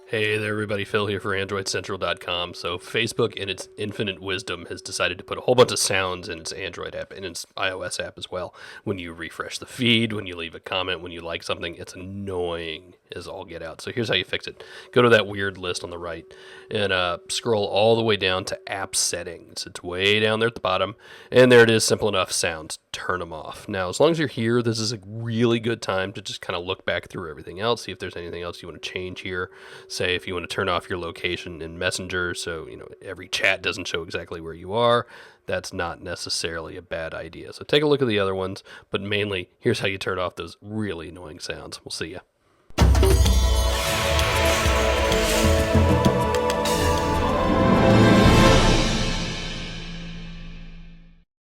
Hey there, everybody. Phil here for AndroidCentral.com. So, Facebook, in its infinite wisdom, has decided to put a whole bunch of sounds in its Android app and its iOS app as well. When you refresh the feed, when you leave a comment, when you like something, it's annoying as all get out. So, here's how you fix it: go to that weird list on the right and scroll all the way down to App Settings. It's way down there at the bottom, and there it is. Simple enough: sounds. Turn them off. Now, as long as you're here, this is a really good time to just kind of look back through everything else, see if there's anything else you want to change here. Say if you want to turn off your location in Messenger so every chat doesn't show exactly where you are, that's not necessarily a bad idea. So take a look at the other ones, but mainly here's how you turn off those really annoying sounds. We'll see you.